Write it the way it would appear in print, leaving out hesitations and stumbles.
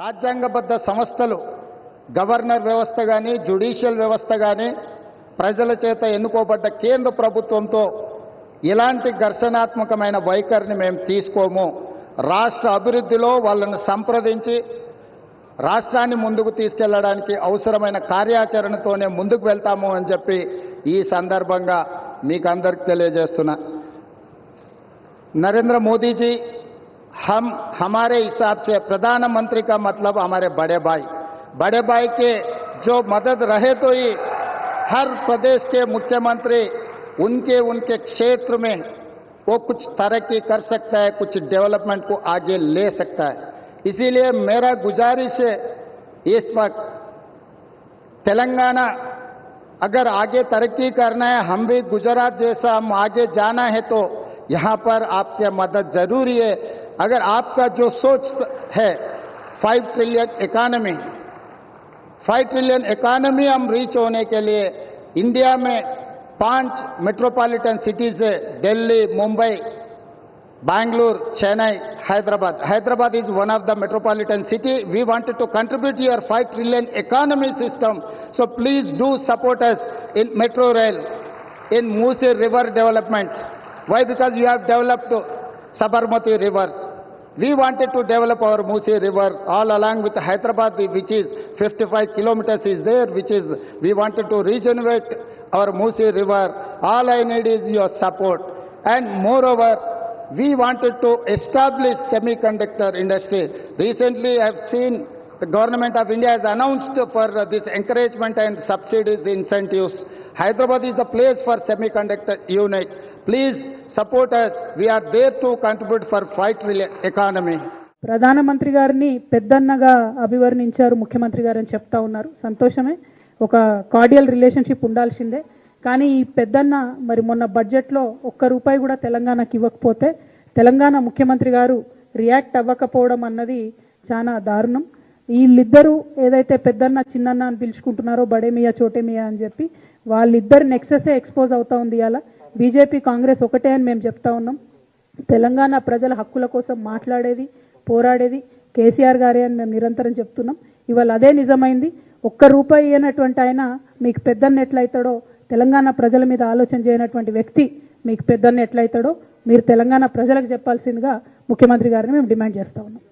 రాజ్యాంగబద్ధ సంస్థలు గవర్నర్ వ్యవస్థ కానీ జ్యుడిషియల్ వ్యవస్థ కానీ ప్రజల చేత ఎన్నుకోబడ్డ కేంద్ర ప్రభుత్వంతో ఇలాంటి ఘర్షణాత్మకమైన వైఖరిని మేము తీసుకోము. రాష్ట్ర అభివృద్ధిలో వాళ్ళను సంప్రదించి రాష్ట్రాన్ని ముందుకు తీసుకెళ్లడానికి అవసరమైన కార్యాచరణతోనే ముందుకు వెళ్తాము అని చెప్పి ఈ సందర్భంగా మీకు అందరికీ తెలియజేస్తున్నా. नरेंद्र मोदी जी हमारे हिसाब से प्रधानमंत्री का मतलब हमारे बड़े भाई के जो मदद रहे तो ही हर प्रदेश के मुख्यमंत्री उनके क्षेत्र में वो कुछ तरक्की कर सकता है, कुछ डेवलपमेंट को आगे ले सकता है. इसीलिए मेरा गुजारिश है इस वक्त तेलंगाना अगर आगे तरक्की करना है, हम भी गुजरात जैसा हम आगे जाना है तो यहाँ पर आपकी मदद जरूरी है. अगर आपका जो सोच है 5 ट्रिलियन इकोनॉमी हम रीच होने के लिए इंडिया में 5 मेट्रोपॉलिटन सिटीज है, Delhi, Mumbai, Bangalore, Chennai, Hyderabad. Hyderabad is one of the metropolitan city. We wanted to contribute to your 5 trillion economy system. So please do support us in metro rail, in Musi river development. Why? Because you have developed Sabarmati river. We wanted to develop our Musi river all along with Hyderabad, which is 55 kilometers is there, which is we wanted to regenerate our Musi river. All I need is your support. And moreover, we wanted to establish semiconductor industry. Recently, I have seen the government of India has announced for this encouragement and subsidies, incentives. Hyderabad is the place for semiconductor unit. Please support us. We are there to contribute for 5 trillion economy. ప్రధానమంత్రి గారిని పెద్దన్నగా అభివర్ణించారు ముఖ్యమంత్రి గారు అని చెప్తా ఉన్నారు. సంతోషమే, ఒక కార్డియల్ రిలేషన్షిప్ ఉండాల్సిందే. కానీ ఈ పెద్దన్న మరి మొన్న బడ్జెట్లో ఒక్క రూపాయి కూడా తెలంగాణకి ఇవ్వకపోతే తెలంగాణ ముఖ్యమంత్రి గారు రియాక్ట్ అవ్వకపోవడం అన్నది చాలా దారుణం. వీళ్ళిద్దరూ ఏదైతే పెద్దన్న చిన్నన్న అని పిలుచుకుంటున్నారో బడేమియా చోటేమియా అని చెప్పి వాళ్ళిద్దరు నెక్సెసే ఎక్స్పోజ్ అవుతా ఉంది. ఇలా బీజేపీ కాంగ్రెస్ ఒకటే అని మేము చెప్తా ఉన్నాం. తెలంగాణ ప్రజల హక్కుల కోసం మాట్లాడేది పోరాడేది కేసీఆర్ గారే అని మేము నిరంతరం చెప్తున్నాం. ఇవాళ అదే నిజమైంది. ఒక్క రూపాయి అయినటువంటి ఆయన మీకు పెద్దన్న ఎట్లయితాడో, తెలంగాణ ప్రజల మీద ఆలోచన చేయనటువంటి వ్యక్తి మీకు పెద్దన్న ఎట్లయితాడో మీరు తెలంగాణ ప్రజలకు చెప్పాల్సిందిగా ముఖ్యమంత్రి గారిని మేము డిమాండ్ చేస్తా ఉన్నాం.